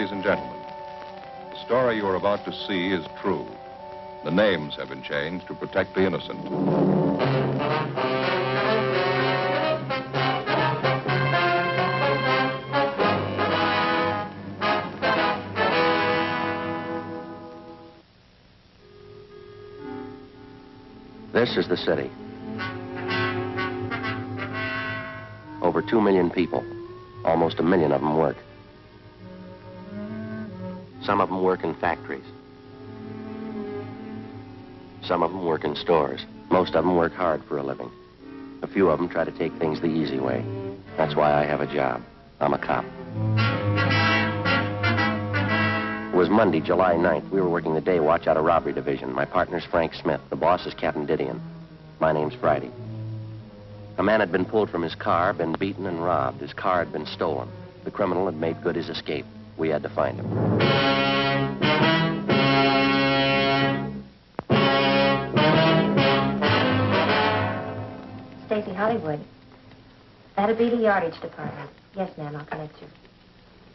Ladies and gentlemen, the story you are about to see is true. The names have been changed to protect the innocent. This is the city. Over 2 million people. Almost 1 million of them work. Some of them work in factories. Some of them work in stores. Most of them work hard for a living. A few of them try to take things the easy way. That's why I have a job. I'm a cop. It was Monday, July 9th. We were working the day watch out of robbery division. My partner's Frank Smith. The boss is Captain Didion. My name's Friday. A man had been pulled from his car, been beaten and robbed. His car had been stolen. The criminal had made good his escape. We had to find him. Stacy Hollywood. That'll be the yardage department. Yes, ma'am, I'll connect you.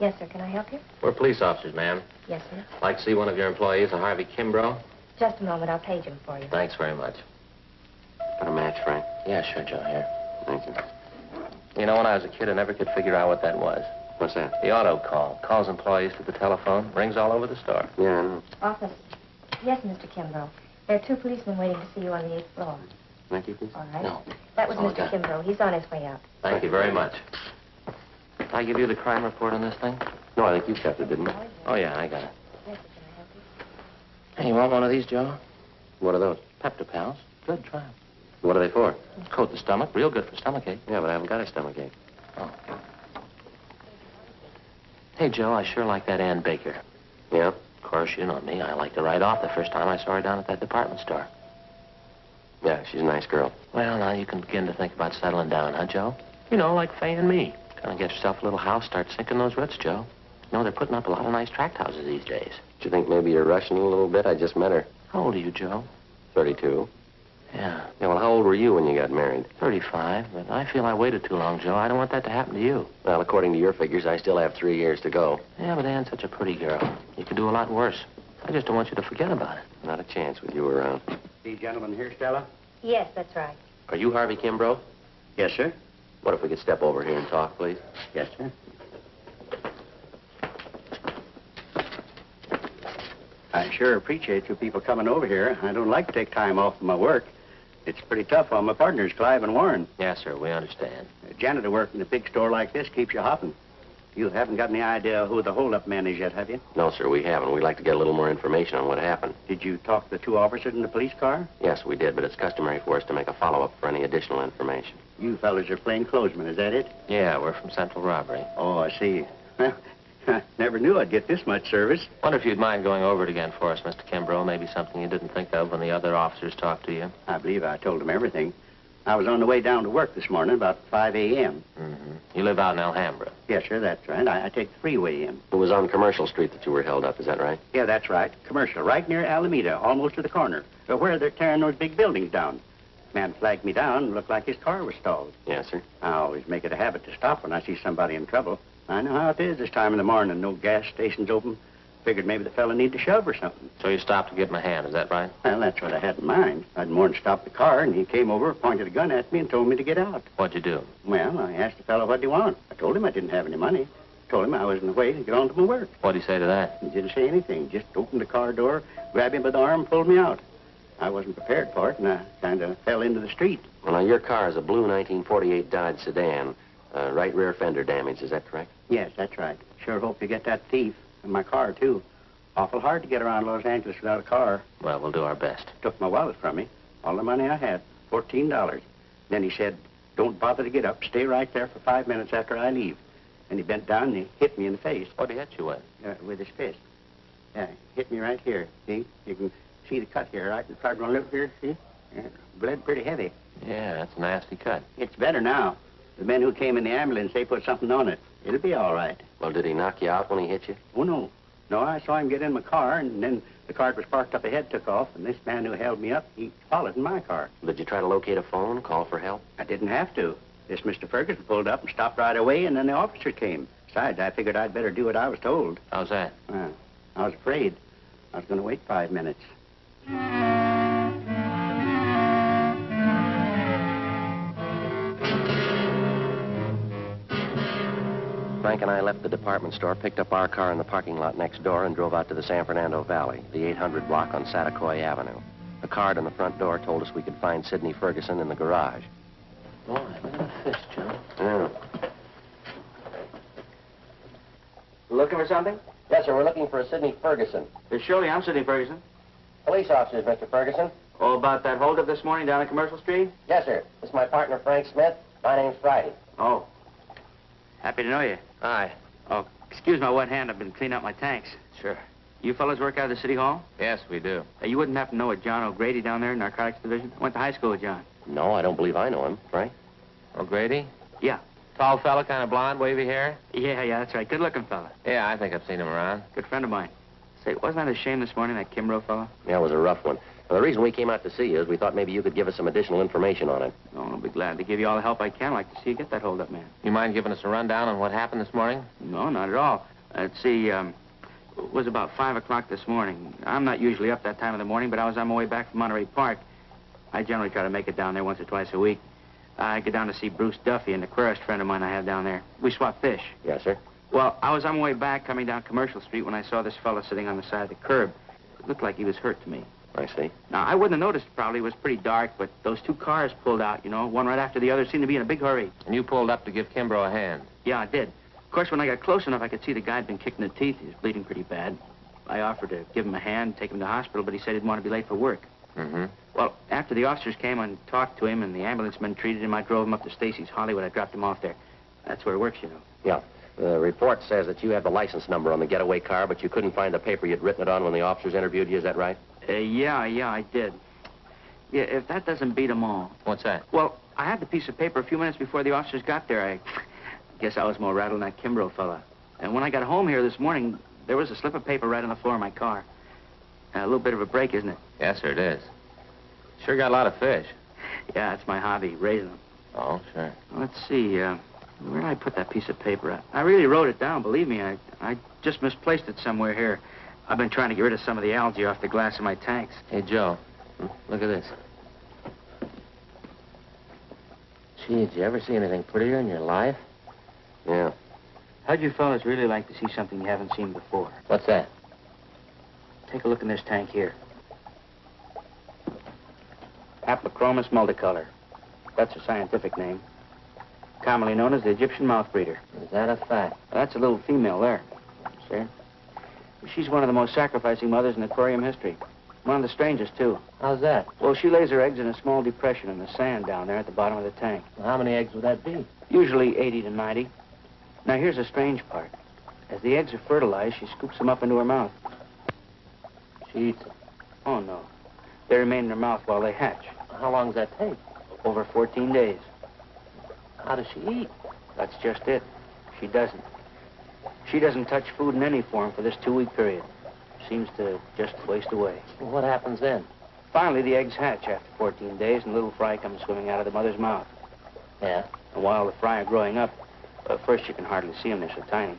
Yes, sir, can I help you? We're police officers, ma'am. Yes, sir. Like to see one of your employees, a Harvey Kimbrough. Just a moment, I'll page him for you. Thanks very much. Got a match, Frank? Yeah, sure, Joe, here. Thank you. You know, when I was a kid, I never could figure out what that was. What's that? The auto call. Calls employees to the telephone. Rings all over the store. Yeah, I know. Office. Yes, Mr. Kimbrough. There are 2 policemen waiting to see you on the 8th floor. Thank you, please. All right. No. That was Oh, Mr. Kimbrough. He's on his way out. Thank you very much. Did I give you the crime report on this thing? No, I think you kept it, didn't you? Oh, yeah, I got it. Yes, sir, can I help you? Hey, you want one of these, Joe? What are those? Pepto-Pals. Good, try 'em. What are they for? Coat the stomach. Real good for stomachache. Yeah, but I haven't got a stomachache. Oh. Hey, Joe, I sure like that Ann Baker. Yeah? Of course, you know me. I liked her right off the first time I saw her down at that department store. Yeah, she's a nice girl. Well, now you can begin to think about settling down, huh, Joe? You know, like Fay and me. Gonna get yourself a little house, start sinking those roots, Joe. You know, they're putting up a lot of nice tract houses these days. Do you think maybe you're rushing a little bit? I just met her. How old are you, Joe? 32. Yeah. Yeah, well, how old were you when you got married? 35, but I feel I waited too long, Joe. I don't want that to happen to you. Well, according to your figures, I still have 3 years to go. Yeah, but Ann's such a pretty girl. You could do a lot worse. I just don't want you to forget about it. Not a chance with you around. The gentleman here, Stella? Yes, that's right. Are you Harvey Kimbrough? Yes, sir. What if we could step over here and talk, please? Yes, sir. I sure appreciate you people coming over here. I don't like to take time off from my work. It's pretty tough on my partners, Clive and Warren. Yes, sir, we understand. Janitor work in a big store like this keeps you hopping. You haven't got any idea who the hold-up man is yet, have you? No, sir, we haven't. We'd like to get a little more information on what happened. Did you talk to the 2 officers in the police car? Yes, we did, but it's customary for us to make a follow-up for any additional information. You fellas are plainclothesmen, is that it? Yeah, we're from Central Robbery. Oh, I see. Well, I never knew I'd get this much service. Wonder if you'd mind going over it again for us, Mr. Kimbrough. Maybe something you didn't think of when the other officers talked to you. I believe I told them everything. I was on the way down to work this morning about 5 a.m. Mm-hmm. You live out in Alhambra? Yes, sir, that's right. I take the freeway in. It was on Commercial Street that you were held up, is that right? Yeah, that's right. Commercial, right near Alameda, almost to the corner. Where they're tearing those big buildings down. Man flagged me down. Looked like his car was stalled. Yes, sir. I always make it a habit to stop when I see somebody in trouble. I know how it is this time in the morning. No gas stations open. Figured maybe the fella needed a shove or something. So you stopped to give him a hand, is that right? Well, that's what I had in mind. I'd more than stopped the car, and he came over, pointed a gun at me, and told me to get out. What'd you do? Well, I asked the fellow what he wanted. I told him I didn't have any money. Told him I was in the way to get on to my work. What'd he say to that? He didn't say anything. Just opened the car door, grabbed him by the arm, and pulled me out. I wasn't prepared for it, and I kind of fell into the street. Well, now, your car is a blue 1948 Dodge sedan. Right rear fender damage, is that correct? Yes, that's right. Sure hope you get that thief in my car, too. Awful hard to get around Los Angeles without a car. Well, we'll do our best. Took my wallet from me. All the money I had, $14. Then he said, don't bother to get up. Stay right there for 5 minutes after I leave. And he bent down and he hit me in the face. What'd he hit you with? With his fist. Yeah, hit me right here. See? You can see the cut here, right? Right on the lip here, see? Bled pretty heavy. Yeah, that's a nasty cut. It's better now. The men who came in the ambulance, they put something on it. It'll be all right. Well, did he knock you out when he hit you? Oh, no. No, I saw him get in my car, and then the car was parked up ahead, took off, and this man who held me up, he followed in my car. Did you try to locate a phone, call for help? I didn't have to. This Mr. Ferguson pulled up and stopped right away, and then the officer came. Besides, I figured I'd better do what I was told. How's that? I was afraid. I was going to wait 5 minutes. Frank and I left the department store, picked up our car in the parking lot next door, and drove out to the San Fernando Valley, the 800 block on Satakoy Avenue. The card on the front door told us we could find Sidney Ferguson in the garage. Boy, look at the fish, Joe. Yeah. Looking for something? Yes, sir. We're looking for a Sidney Ferguson. Surely, I'm Sidney Ferguson. Police officers, Mr. Ferguson. Oh, about that holdup this morning down at Commercial Street? Yes, sir. This is my partner, Frank Smith. My name's Friday. Oh. Happy to know you. Hi. Oh, excuse my wet hand. I've been cleaning out my tanks. Sure. You fellas work out of the City Hall? Yes, we do. You wouldn't happen to know a John O'Grady down there in Narcotics Division? I went to high school with John. No, I don't believe I know him. Frank? O'Grady? Yeah. Tall fella, kind of blonde, wavy hair? Yeah, that's right. Good-looking fella. Yeah, I think I've seen him around. Good friend of mine. Say, wasn't that a shame this morning, that Kimbrough fella? Yeah, it was a rough one. Well, the reason we came out to see you is we thought maybe you could give us some additional information on it. Oh, I'll be glad to give you all the help I can. I'd like to see you get that holdup man. You mind giving us a rundown on what happened this morning? No, not at all. Let's see, it was about 5 o'clock this morning. I'm not usually up that time of the morning, but I was on my way back from Monterey Park. I generally try to make it down there once or twice a week. I get down to see Bruce Duffy, an aquarist friend of mine I have down there. We swap fish. Yes, sir. Well, I was on my way back coming down Commercial Street when I saw this fellow sitting on the side of the curb. It looked like he was hurt to me. I see. Now, I wouldn't have noticed probably. It was pretty dark, but those two cars pulled out, one right after the other, seemed to be in a big hurry. And you pulled up to give Kimbrough a hand? Yeah, I did. Of course, when I got close enough, I could see the guy had been kicked in the teeth. He was bleeding pretty bad. I offered to give him a hand, take him to the hospital, but he said he didn't want to be late for work. Mm-hmm. Well, after the officers came and talked to him and the ambulance men treated him, I drove him up to Stacy's Hollywood. I dropped him off there. That's where it works, Yeah. The report says that you have the license number on the getaway car, but you couldn't find the paper you'd written it on when the officers interviewed you. Is that right? Yeah, I did. Yeah, if that doesn't beat them all. What's that? Well, I had the piece of paper a few minutes before the officers got there. I guess I was more rattled than that Kimbrough fella. And when I got home here this morning, there was a slip of paper right on the floor of my car. A little bit of a break, isn't it? Yes, sir, it is. Sure got a lot of fish. Yeah, it's my hobby, raising them. Oh, sure. Let's see, where did I put that piece of paper? I really wrote it down, believe me. I just misplaced it somewhere here. I've been trying to get rid of some of the algae off the glass of my tanks. Hey, Joe, look at this. Gee, did you ever see anything prettier in your life? Yeah. How'd you fellas really like to see something you haven't seen before? What's that? Take a look in this tank here. Aplochromis multicolor. That's a scientific name. Commonly known as the Egyptian mouth breeder. Is that a fact? That's a little female there. See? She's one of the most sacrificing mothers in aquarium history. One of the strangest, too. How's that? Well, she lays her eggs in a small depression in the sand down there at the bottom of the tank. Well, how many eggs would that be? Usually 80 to 90. Now, here's the strange part. As the eggs are fertilized, she scoops them up into her mouth. She eats them. Oh, no. They remain in her mouth while they hatch. How long does that take? Over 14 days. How does she eat? That's just it. She doesn't. She doesn't touch food in any form for this 2-week period. Seems to just waste away. Well, what happens then? Finally, the eggs hatch after 14 days, and little fry comes swimming out of the mother's mouth. Yeah? And while the fry are growing up, first you can hardly see them, they're so tiny.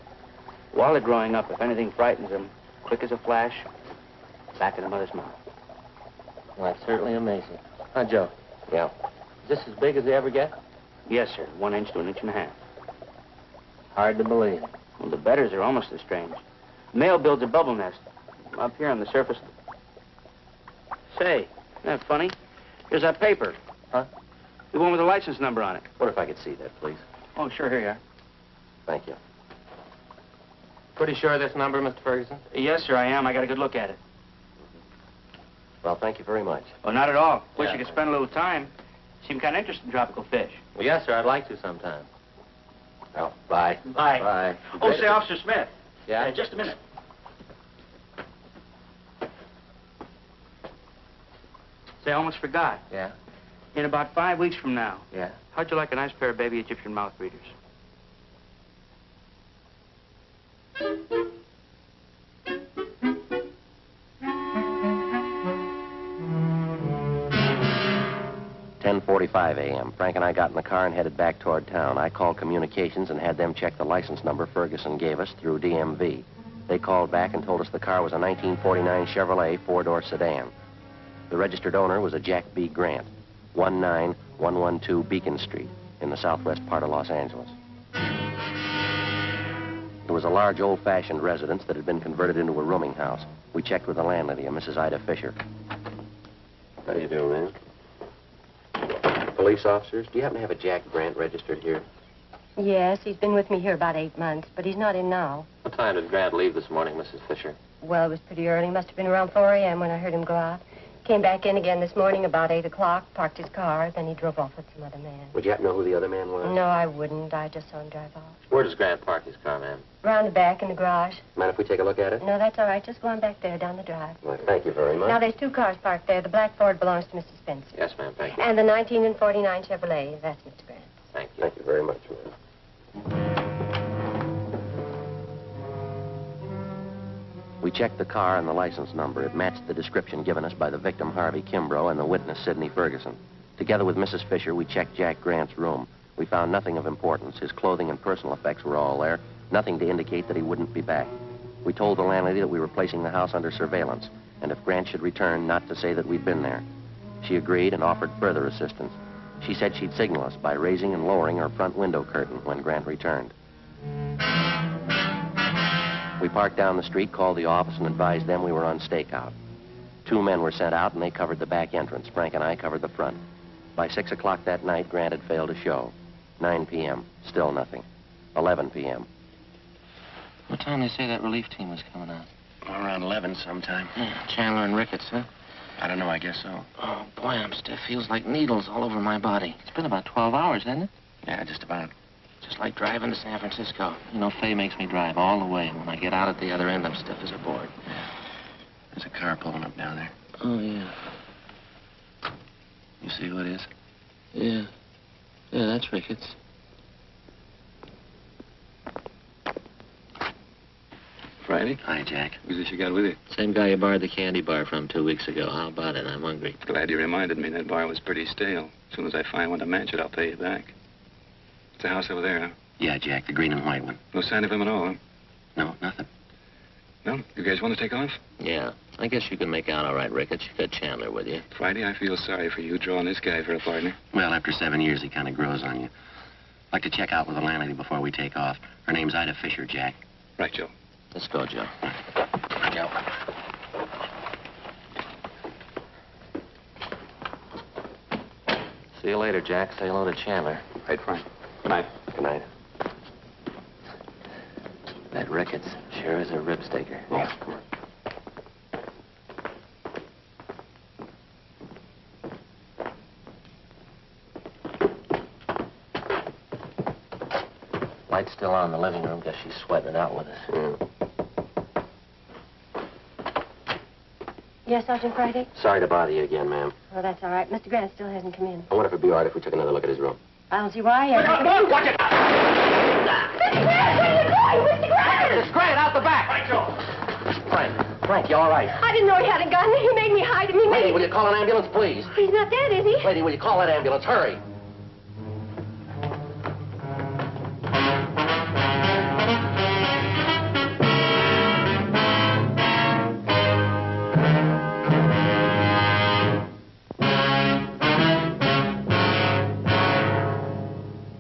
While they're growing up, if anything frightens them, quick as a flash, back in the mother's mouth. Well, that's certainly amazing. Huh, Joe? Yeah. Is this as big as they ever get? Yes, sir. 1 inch to 1.5 inches. Hard to believe. Well, the bedders are almost as strange. Male builds a bubble nest up here on the surface. Say, isn't that funny? Here's that paper. Huh? The one with the license number on it. What if I could see that, please? Oh, sure, here you are. Thank you. Pretty sure of this number, Mr. Ferguson? Yes, sir, I am. I got a good look at it. Well, thank you very much. Oh, not at all. Wish Yeah. you could spend a little time. Seem kind of interested in tropical fish. Well, yes, sir, I'd like to sometime. Well, bye. Bye. Bye. Oh, say, Officer Smith. Yeah? Just a minute. Say, I almost forgot. Yeah? In about 5 weeks from now, Yeah? how'd you like a nice pair of baby Egyptian mouth breeders? 10:45 a.m. Frank and I got in the car and headed back toward town. I called communications and had them check the license number Ferguson gave us through DMV. They called back and told us the car was a 1949 Chevrolet four-door sedan. The registered owner was a Jack B. Grant, 19112 Beacon Street in the southwest part of Los Angeles. It was a large, old-fashioned residence that had been converted into a rooming house. We checked with the landlady, a Mrs. Ida Fisher. How do you do, man? Police officers, do you happen to have a Jack Grant registered here? Yes, he's been with me here about 8 months, but he's not in now. What time did Grant leave this morning, Mrs. Fisher? Well, it was pretty early. Must have been around 4 a.m. when I heard him go out. Came back in again this morning about 8 o'clock, parked his car, then he drove off with some other man. Would you happen to know who the other man was? No, I wouldn't. I just saw him drive off. Where does Grant park his car, ma'am? Around the back in the garage. Mind if we take a look at it? No, that's all right. Just go on back there down the drive. Well, thank you very much. Now, there's 2 cars parked there. The black Ford belongs to Mr. Spencer. Yes, ma'am, thank you. And the 1949 Chevrolet, that's Mr. Grant. Thank you. Thank you very much, ma'am. We checked the car and the license number. It matched the description given us by the victim, Harvey Kimbrough, and the witness, Sidney Ferguson. Together with Mrs. Fisher, we checked Jack Grant's room. We found nothing of importance. His clothing and personal effects were all there, nothing to indicate that he wouldn't be back. We told the landlady that we were placing the house under surveillance, and if Grant should return, not to say that we'd been there. She agreed and offered further assistance. She said she'd signal us by raising and lowering her front window curtain when Grant returned. We parked down the street, called the office, and advised them we were on stakeout. 2 men were sent out, and they covered the back entrance. Frank and I covered the front. By 6 o'clock that night, Grant had failed to show. 9 p.m., still nothing. 11 p.m. What time did they say that relief team was coming out? Around 11 sometime. Yeah, Chandler and Ricketts, huh? I don't know, I guess so. Oh, boy, I'm stiff. Feels like needles all over my body. It's been about 12 hours, hasn't it? Yeah, just about. Just like driving to San Francisco. You know, Fay makes me drive all the way. When I get out at the other end, I'm stiff as a board. There's a car pulling up down there. Oh, yeah. You see who it is? Yeah. Yeah, that's Ricketts. Friday? Hi, Jack. Who's this you got with you? Same guy you borrowed the candy bar from 2 weeks ago. How about it? I'm hungry. Glad you reminded me. That bar was pretty stale. As soon as I find one to match it, I'll pay you back. It's the house over there, huh? Yeah, Jack, the green and white one. No sign of him at all, huh? No, nothing. No? You guys want to take off? Yeah. I guess you can make out all right, Ricketts. You got Chandler with you. Friday, I feel sorry for you drawing this guy for a partner. Well, after 7 years, he kind of grows on you. I'd like to check out with the landlady before we take off. Her name's Ida Fisher, Jack. Right, Joe. Let's go, Joe. Joe. See you later, Jack. Say hello to Chandler. Right, Frank. Good night. Good night. That Ricketts sure is a ripstaker. Yeah. Light's still on in the living room. Guess she's sweating it out with us. Yeah. Yes, Sergeant Friday? Sorry to bother you again, ma'am. Oh, that's all right. Mr. Grant still hasn't come in. I wonder if it'd be all right if we took another look at his room. I don't see why. Watch it! Mr. Grant, where are you going? Mr. Grant! Miss Grant, out the back! Right, Joe. Frank, you all right? I didn't know he had a gun. He made me hide him. He Lady, made will you call an ambulance, please? He's not dead, is he? Lady, will you call that ambulance? Hurry.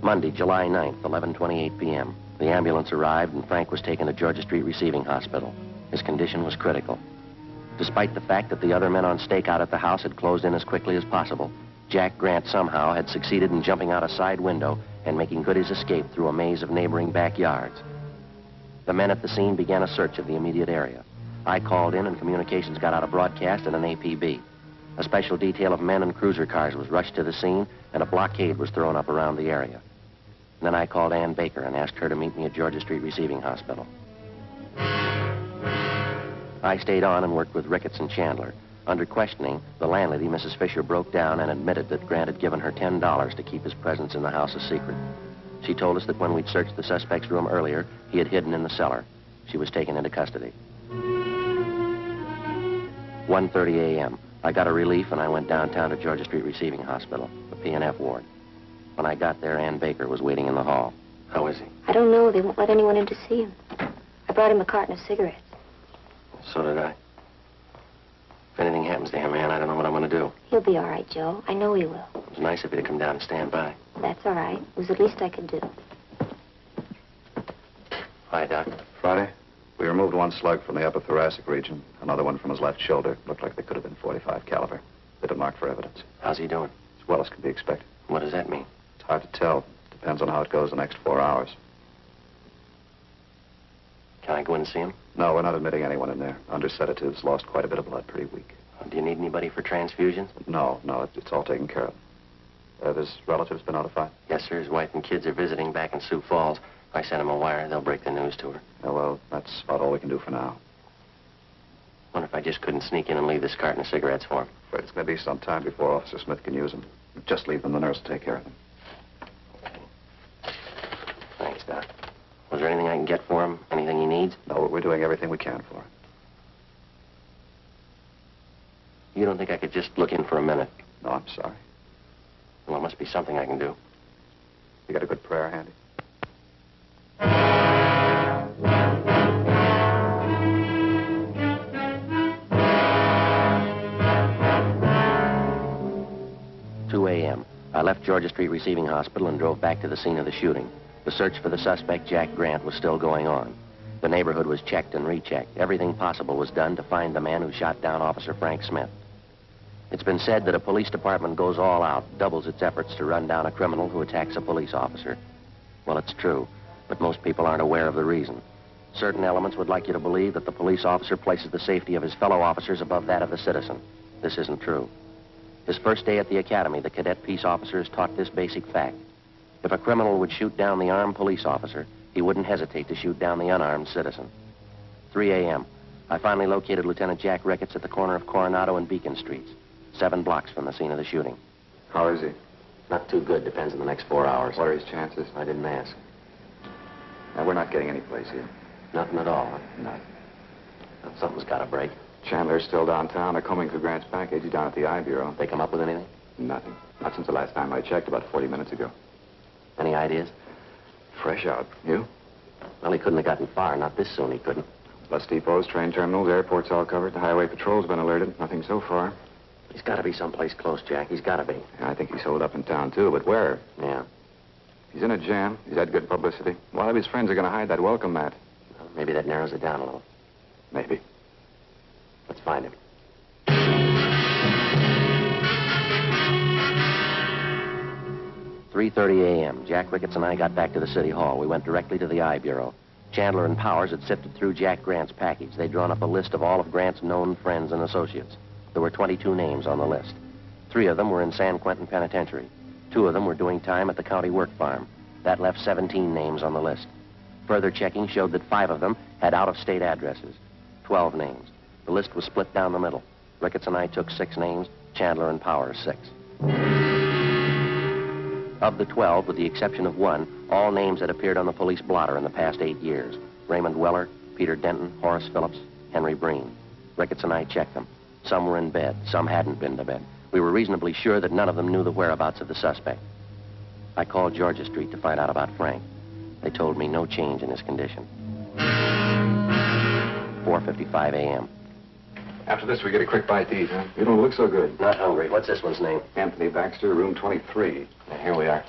Monday, July 9th, 11:28 p.m. The ambulance arrived and Frank was taken to Georgia Street Receiving Hospital. His condition was critical. Despite the fact that the other men on stakeout at the house had closed in as quickly as possible, Jack Grant somehow had succeeded in jumping out a side window and making good his escape through a maze of neighboring backyards. The men at the scene began a search of the immediate area. I called in and communications got out a broadcast and an APB. A special detail of men and cruiser cars was rushed to the scene and a blockade was thrown up around the area. Then I called Ann Baker and asked her to meet me at Georgia Street Receiving Hospital. I stayed on and worked with Ricketts and Chandler. Under questioning, the landlady, Mrs. Fisher, broke down and admitted that Grant had given her $10 to keep his presence in the house a secret. She told us that when we'd searched the suspect's room earlier, he had hidden in the cellar. She was taken into custody. 1:30 a.m. I got a relief and I went downtown to Georgia Street Receiving Hospital, the P&F ward. When I got there, Ann Baker was waiting in the hall. How is he? I don't know. They won't let anyone in to see him. I brought him a carton of cigarettes. So did I. If anything happens to him, Ann, I don't know what I'm going to do. He'll be all right, Joe. I know he will. It was nice of you to come down and stand by. That's all right. It was the least I could do. Hi, Doc. Friday, we removed one slug from the upper thoracic region, another one from his left shoulder. Looked like they could have been .45 caliber. They didn't mark for evidence. How's he doing? As well as could be expected. What does that mean? It's hard to tell. Depends on how it goes the next 4 hours. Can I go in and see him? No, we're not admitting anyone in there. Under sedatives, lost quite a bit of blood, pretty weak. Do you need anybody for transfusions? No, it's all taken care of. His relatives been notified? Yes, sir. His wife and kids are visiting back in Sioux Falls. I sent him a wire. They'll break the news to her. Yeah, well, that's about all we can do for now. Wonder if I just couldn't sneak in and leave this carton of cigarettes for him. But it's going to be some time before Officer Smith can use them. Just leave them. The nurse will take care of them. Thanks, Doc. Was there anything I can get for him? Anything he needs? No, we're doing everything we can for him. You don't think I could just look in for a minute? No, I'm sorry. Well, it must be something I can do. You got a good prayer handy? A.m. I left Georgia Street Receiving Hospital and drove back to the scene of the shooting. The search for the suspect, Jack Grant, was still going on. The neighborhood was checked and rechecked. Everything possible was done to find the man who shot down Officer Frank Smith. It's been said that a police department goes all out, doubles its efforts to run down a criminal who attacks a police officer. Well, it's true, but most people aren't aware of the reason. Certain elements would like you to believe that the police officer places the safety of his fellow officers above that of the citizen. This isn't true. His first day at the academy, the cadet peace officer is taught this basic fact. If a criminal would shoot down the armed police officer, he wouldn't hesitate to shoot down the unarmed citizen. 3 a.m. I finally located Lieutenant Jack Ricketts at the corner of Coronado and Beacon Streets, 7 blocks from the scene of the shooting. How is he? Not too good. Depends on the next 4 hours. What are his chances? I didn't ask. Now, we're not getting any place here. Nothing at all. None. Something's got to break. Chandler's still downtown. They're combing through Grant's package. He's down at the I Bureau. They come up with anything? Nothing. Not since the last time I checked, about 40 minutes ago. Any ideas? Fresh out. You? Well, he couldn't have gotten far. Not this soon, he couldn't. Bus depots, train terminals, airport's all covered. The highway patrol's been alerted. Nothing so far. He's got to be someplace close, Jack. He's got to be. Yeah, I think he's holed up in town, too, but where? Yeah. He's in a jam. He's had good publicity. A lot of his friends are going to hide that welcome mat. Well, maybe that narrows it down a little. Maybe. Let's find him. 3:30 a.m. Jack Ricketts and I got back to the city hall. We went directly to the I Bureau. Chandler and Powers had sifted through Jack Grant's package. They'd drawn up a list of all of Grant's known friends and associates. There were 22 names on the list. 3 of them were in San Quentin Penitentiary. 2 of them were doing time at the county work farm. That left 17 names on the list. Further checking showed that 5 of them had out-of-state addresses. 12 names. The list was split down the middle. Ricketts and I took 6 names, Chandler and Powers 6. Of the 12, with the exception of 1, all names had appeared on the police blotter in the past 8 years. Raymond Weller, Peter Denton, Horace Phillips, Henry Breen. Ricketts and I checked them. Some were in bed, some hadn't been to bed. We were reasonably sure that none of them knew the whereabouts of the suspect. I called Georgia Street to find out about Frank. They told me no change in his condition. 4:55 a.m. After this, we get a quick bite to eat, huh? You don't look so good. Not hungry. What's this one's name? Anthony Baxter, room 23. Now, here we are.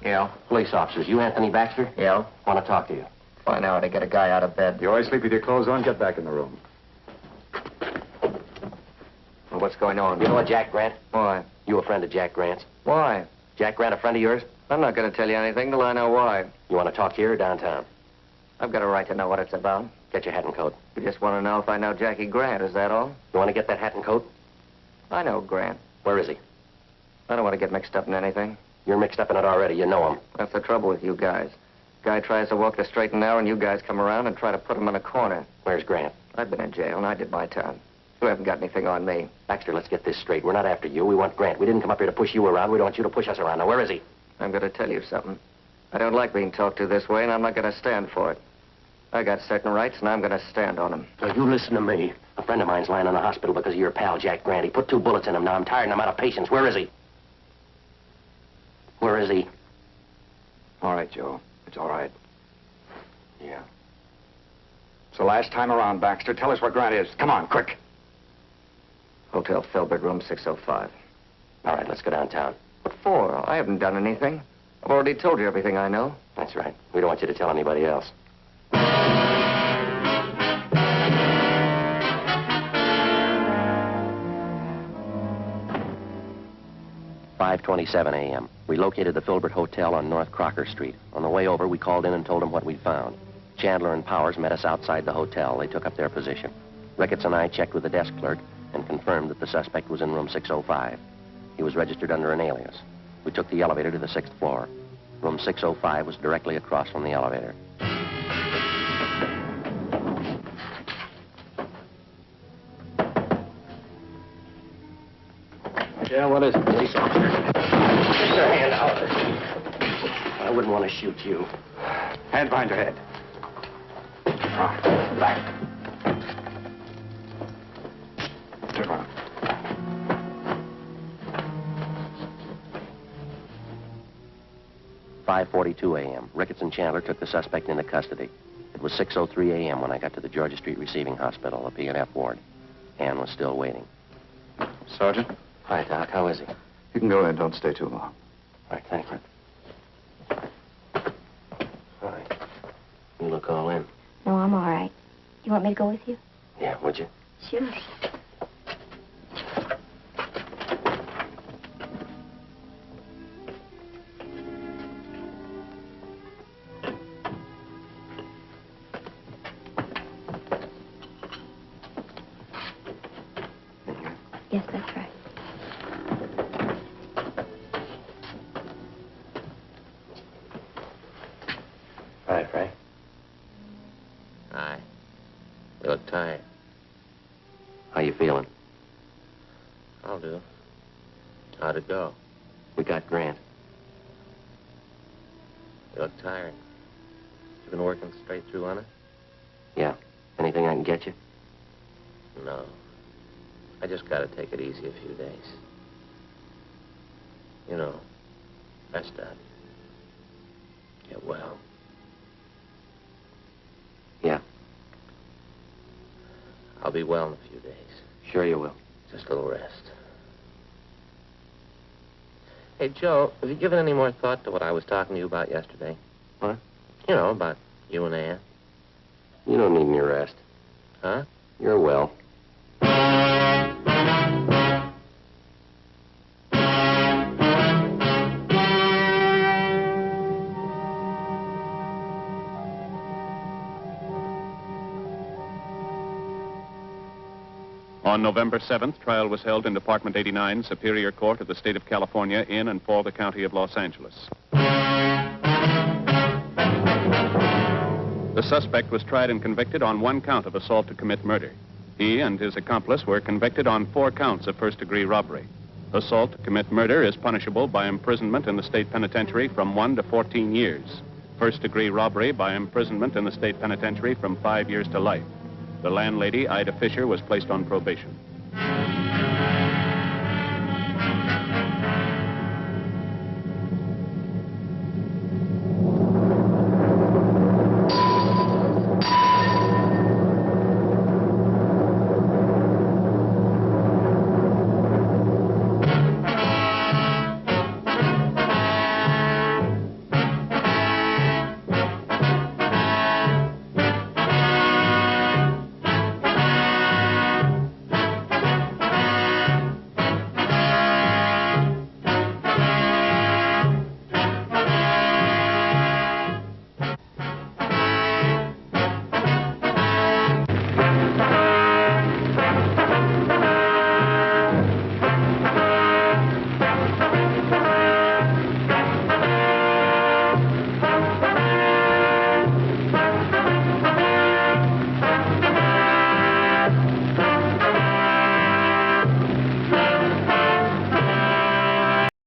Yeah? Police officers. You Anthony Baxter? Yeah? Want to talk to you. Find out how to get a guy out of bed. You always sleep with your clothes on? Get back in the room. Well, what's going on? You know what, Jack Grant? Why? You a friend of Jack Grant's? Why? Jack Grant a friend of yours? I'm not going to tell you anything till I know why. You want to talk here or downtown? I've got a right to know what it's about. Get your hat and coat. You just want to know if I know Jackie Grant, is that all? You want to get that hat and coat? I know Grant. Where is he? I don't want to get mixed up in anything. You're mixed up in it already. You know him. That's the trouble with you guys. Guy tries to walk the straight and narrow, and you guys come around and try to put him in a corner. Where's Grant? I've been in jail, and I did my time. You haven't got anything on me. Baxter, let's get this straight. We're not after you. We want Grant. We didn't come up here to push you around. We don't want you to push us around. Now, where is he? I'm going to tell you something. I don't like being talked to this way, and I'm not going to stand for it. I got certain rights, and I'm going to stand on them. Now, you listen to me. A friend of mine's lying in the hospital because of your pal, Jack Grant. He put 2 bullets in him. Now I'm tired and I'm out of patience. Where is he? Where is he? All right, Joe. It's all right. Yeah. It's the last time around, Baxter. Tell us what Grant is. Come on, quick. Hotel Filbert, room 605. All right, let's go downtown. What for? I haven't done anything. I've already told you everything I know. That's right. We don't want you to tell anybody else. 5:27 a.m. We located the Filbert Hotel on North Crocker Street. On the way over, we called in and told them what we'd found. Chandler and Powers met us outside the hotel. They took up their position. Ricketts and I checked with the desk clerk and confirmed that the suspect was in room 605. He was registered under an alias. We took the elevator to the 6th floor. Room 605 was directly across from the elevator. Yeah, what is it, police officer? Get your hand out. I wouldn't want to shoot you. Hand behind your head. Back. Turn around. "5:42 a.m. Ricketts and Chandler took the suspect into custody. It was 6:03 a.m. when I got to the Georgia Street Receiving Hospital, the P&F ward. Ann was still waiting. Sergeant? Hi, Doc. How is he? You can go in. Don't stay too long. All right, thank you. All right. You look all in. No, I'm all right. You want me to go with you? Yeah, would you? Sure. Yes, that's right. Hi, Frank. Hi. You look tired. How you feeling? I'll do. How'd it go? We got Grant. You look tired. You been working straight through on it? Yeah. Anything I can get you? No. I just gotta take it easy a few days. You know, rest up. Get well. Yeah. I'll be well in a few days. Sure you will. Just a little rest. Hey, Joe, have you given any more thought to what I was talking to you about yesterday? What? You know, about you and Ann. You don't need any rest. Huh? You're well. On November 7th, trial was held in Department 89, Superior Court of the State of California, in and for the County of Los Angeles. The suspect was tried and convicted on 1 count of assault to commit murder. He and his accomplice were convicted on 4 counts of first-degree robbery. Assault to commit murder is punishable by imprisonment in the state penitentiary from 1 to 14 years. First-degree robbery by imprisonment in the state penitentiary from 5 years to life. The landlady, Ida Fisher, was placed on probation.